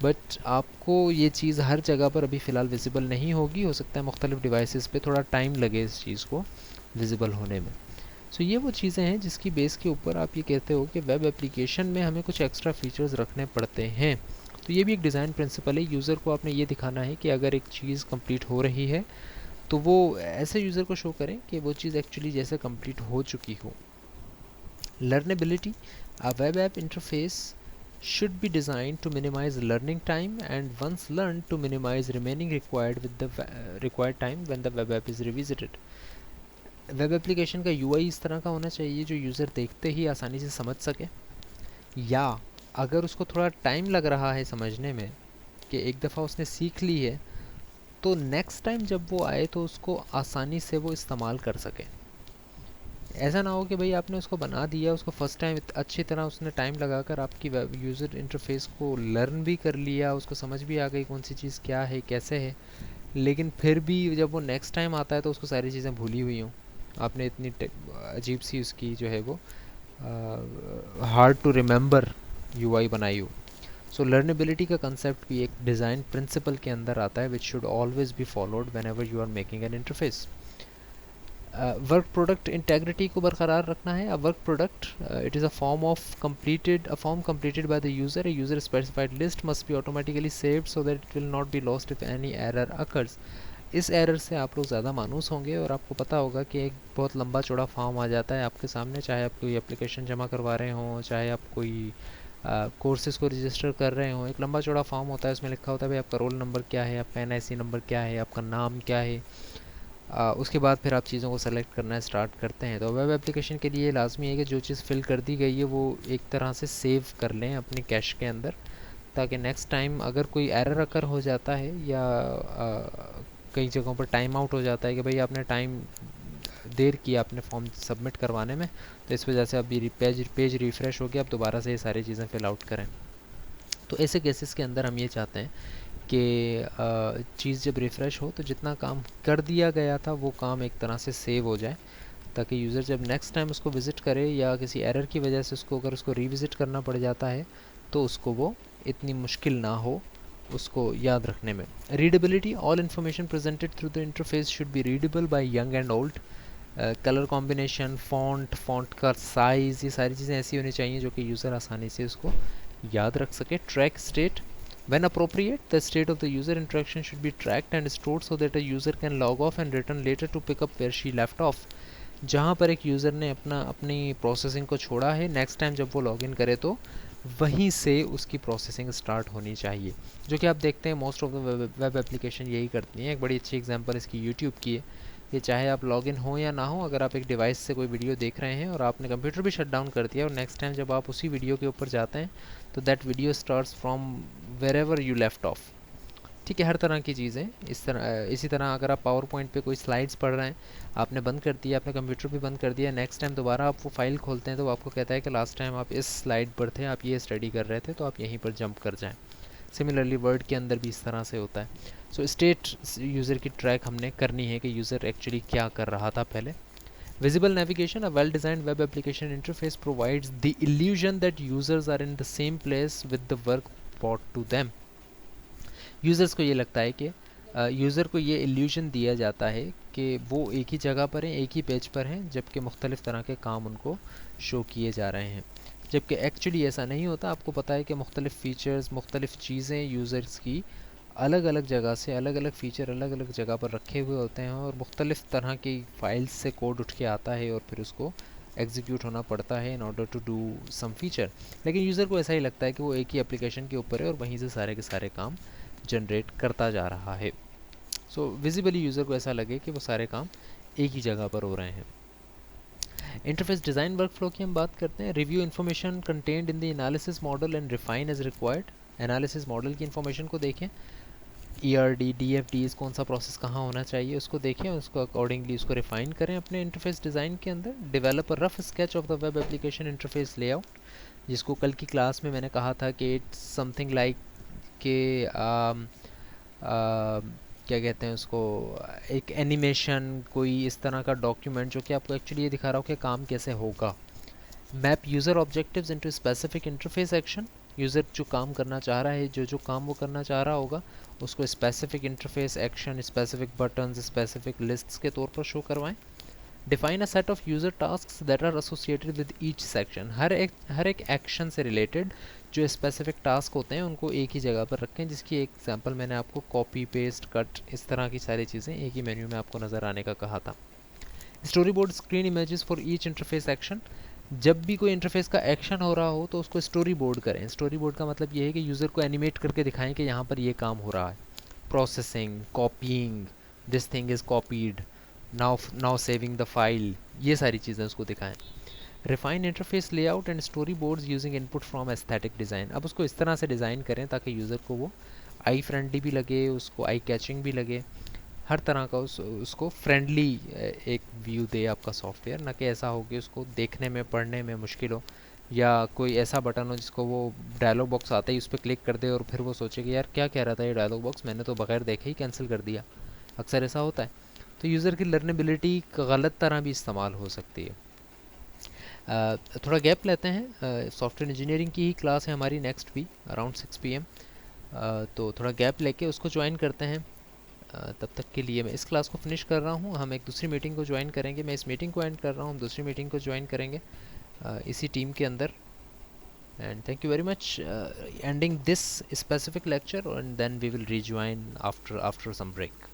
बट आपको ये चीज़ हर जगह पर अभी फ़िलहाल विजिबल नहीं होगी। हो सकता है मुख्तलिफ़ डिवाइसेस पे थोड़ा टाइम लगे इस चीज़ को विजिबल होने में। सो ये वो चीज़ें हैं जिसकी बेस के ऊपर आप ये कहते हो कि वेब एप्लीकेशन में हमें कुछ एक्स्ट्रा फीचर्स रखने पड़ते हैं। तो ये भी एक डिज़ाइन प्रिंसिपल है। यूज़र को आपने ये दिखाना है कि अगर एक चीज़ कंप्लीट हो रही है तो वो ऐसे यूज़र को शो करें कि वो चीज़ एक्चुअली जैसे कंप्लीट हो चुकी हो। लर्नेबिलिटी, a web app interface should be designed to minimize learning time and once learned to minimize remaining required with the required time when the web app is revisited. Web application का UI इस तरह का होना चाहिए जो user देखते ही आसानी से समझ सके, या अगर उसको थोड़ा टाइम लग रहा है समझने में कि एक दफ़ा उसने सीख ली है, तो नेक्स्ट टाइम जब वो आए तो उसको आसानी से वो इस्तेमाल कर सके। ऐसा ना हो कि भाई आपने उसको बना दिया, उसको फर्स्ट टाइम अच्छी तरह उसने टाइम लगाकर आपकी यूज़र इंटरफेस को लर्न भी कर लिया, उसको समझ भी आ गई कौन सी चीज़ क्या है कैसे है, लेकिन फिर भी जब वो नेक्स्ट टाइम आता है तो उसको सारी चीज़ें भूली हुई हों। आपने इतनी अजीब सी उसकी जो है वो हार्ड टू रिमेंबर यूआई बनाई हो। सो लर्नेबिलिटी का कंसेप्ट भी एक डिज़ाइन प्रिंसिपल के अंदर आता है, which should always be followed whenever you are making an interface. Work product integrity को बरकरार रखना है। A work product it is a form completed by the user. A user specified list must be automatically saved so that it will not be lost if any error occurs. इस error से आप लोग ज़्यादा मानूस होंगे और आपको पता होगा कि एक बहुत लंबा चौड़ा फॉर्म आ जाता है आपके सामने, चाहे आप कोई एप्लीकेशन जमा करवा रहे हों, चाहे आप कोई कोर्सेज़ को रजिस्टर कर रहे हों। एक लंबा चौड़ा फॉर्म होता है, उसमें लिखा होता है भाई आपका रोल नंबर क्या है, आपका NIC नंबर क्या है, आपका नाम क्या है। उसके बाद फिर आप चीज़ों को सेलेक्ट करना स्टार्ट करते हैं। तो वेब एप्लीकेशन के लिए लाजमी है कि जो चीज़ फिल कर दी गई है वो एक तरह से सेव कर लें अपने कैश के अंदर, ताकि नेक्स्ट टाइम अगर कोई एरर अकर हो जाता है या कई जगहों पर टाइम आउट हो जाता है कि भाई आपने टाइम देर किया अपने फॉर्म सबमिट करवाने में, तो इस वजह से अभी पेज रिफ़्रेश हो गया, अब दोबारा से ये सारी चीज़ें फिल आउट करें। तो ऐसे केसेस के अंदर हम ये चाहते हैं कि चीज़ जब रिफ़्रेश हो तो जितना काम कर दिया गया था वो काम एक तरह से सेव हो जाए, ताकि यूज़र जब नेक्स्ट टाइम उसको विज़िट करे या किसी एरर की वजह से उसको अगर उसको रिविज़िट करना पड़ जाता है तो उसको वो इतनी मुश्किल ना हो उसको याद रखने में। Readability, all information presented through the interface should be readable by young and old. Colour combination, font का साइज़, ये सारी चीज़ें ऐसी होनी चाहिए जो कि यूज़र आसानी से उसको याद रख सके। Track state, when appropriate, the state of the user interaction should be tracked and stored so that a user can log off and return later to pick up where she left off. जहाँ पर एक user ने अपनी processing को छोड़ा है, next time जब वो लॉगिन करे तो वहीं से उसकी प्रोसेसिंग स्टार्ट होनी चाहिए, जो कि आप देखते हैं most of the web application यही करती हैं। एक बड़ी अच्छी एग्जांपल इसकी यूट्यूब की है। ये चाहे आप लॉगिन हो या ना हो, अगर आप एक डिवाइस से कोई वीडियो देख रहे हैं और आपने कंप्यूटर भी शट डाउन कर दिया और नेक्स्ट टाइम जब आप उसी वीडियो के ऊपर जाते हैं तो that video starts from wherever you left off. ठीक है, हर तरह की चीज़ें इसी तरह अगर आप पावर पॉइंट पे कोई स्लाइड्स पढ़ रहे हैं, आपने बंद कर दिया, आपने कंप्यूटर भी बंद कर दिया, नेक्स्ट टाइम दोबारा आप वो फाइल खोलते हैं तो आपको कहता है कि लास्ट टाइम आप इस स्लाइड पर थे, आप ये स्टडी कर रहे थे, तो आप यहीं पर जंप कर जाएं। सिमिलरली वर्ड के अंदर भी इस तरह से होता है। सो स्टेट यूज़र की ट्रैक हमने करनी है कि यूज़र एक्चुअली क्या कर रहा था पहले। Visible navigation, a well-designed web application interface provides the illusion that users are in the same place with the work brought to them. Users को ये लगता है कि यूज़र को ये इल्यूजन दिया जाता है कि वो एक ही जगह पर हैं, एक ही पेज पर हैं, जबकि मुख्तलिफ़ तरह के काम उनको शो किए जा रहे हैं, जबकि एक्चुअली ऐसा नहीं होता। आपको पता है कि मुख्तलिफ़ फ़ीचर्स, मुख्तलिफ़ चीज़ें यूज़र्स की अलग अलग जगह से अलग अलग फ़ीचर अलग अलग जगह पर रखे हुए होते हैं और मुख्तलिफ़ तरह की फ़ाइल्स से कोड उठ के आता है और फिर उसको एग्जीक्यूट होना पड़ता है in order to do some feature. लेकिन यूज़र को ऐसा ही लगता है कि वो एक ही एप्लीकेशन के ऊपर है और वहीं से सारे के सारे काम जनरेट करता जा रहा है। सो विजिबली यूज़र को ऐसा लगे कि वो सारे काम एक ही जगह पर हो रहे हैं। इंटरफेस डिज़ाइन वर्कफ्लो की हम बात करते हैं। Review information content in the analysis model and refine as required. Analysis model की इन्फॉर्मेशन को देखें, ERD, DFDs, कौन सा प्रोसेस कहाँ होना चाहिए उसको देखें, उसको अकॉर्डिंगली उसको रिफाइन करें अपने इंटरफेस डिज़ाइन के अंदर। Develop a rough sketch of the web application interface layout, जिसको कल की क्लास में मैंने कहा था कि इट्स समथिंग लाइक के क्या कहते हैं उसको, एक एनिमेशन, कोई इस तरह का डॉक्यूमेंट जो कि आपको एक्चुअली ये दिखा रहा हो कि काम कैसे होगा। Map user objectives into specific interface action, user जो काम करना चाह रहा है, जो काम वो करना चाह रहा होगा उसको specific interface action, specific buttons, specific lists के तौर पर शो करवाएं। Define a set of user tasks that are associated with each section, हर एक एक्शन से रिलेटेड जो स्पेसिफिक टास्क होते हैं उनको एक ही जगह पर रखें, जिसकी एक एग्जांपल मैंने आपको कॉपी पेस्ट कट इस तरह की सारी चीज़ें एक ही मेन्यू में आपको नज़र आने का कहा था। Story board screen images for each interface action, जब भी कोई इंटरफेस का एक्शन हो रहा हो तो उसको स्टोरी बोर्ड करें। स्टोरी बोर्ड का मतलब ये है कि यूज़र को एनिमेट करके दिखाएं कि यहाँ पर ये काम हो रहा है, processing, copying, this thing is copied, now saving the file, ये सारी चीज़ें उसको दिखाएं। Refine interface layout and story boards using input from aesthetic design, अब उसको इस तरह से डिज़ाइन करें ताकि यूज़र को वो आई फ्रेंडली भी लगे, उसको आई कैचिंग भी लगे। हर तरह का उसको फ्रेंडली एक व्यू दे आपका सॉफ्टवेयर, ना कि ऐसा हो कि उसको देखने में पढ़ने में मुश्किल हो, या कोई ऐसा बटन हो जिसको वो डायलॉग बॉक्स आते ही उस पर क्लिक कर दे और फिर वो सोचे कि यार क्या कह रहा था ये डायलॉग बॉक्स, मैंने तो बगैर देखे ही कैंसिल कर दिया। अक्सर ऐसा होता है। तो यूज़र की लर्नेबिलिटी गलत तरह भी इस्तेमाल हो सकती है। थोड़ा गैप लेते हैं, सॉफ्टवेयर इंजीनियरिंग की ही क्लास है हमारी नेक्स्ट भी अराउंड 6 PM। तो थोड़ा गैप लेके उसको ज्वाइन करते हैं। तब तक के लिए मैं इस क्लास को फिनिश कर रहा हूँ, हम एक दूसरी मीटिंग को ज्वाइन करेंगे। मैं इस मीटिंग को एंड कर रहा हूँ, हम दूसरी मीटिंग को ज्वाइन करेंगे इसी टीम के अंदर। And thank you very much, ending this specific lecture, and then we will rejoin after some break.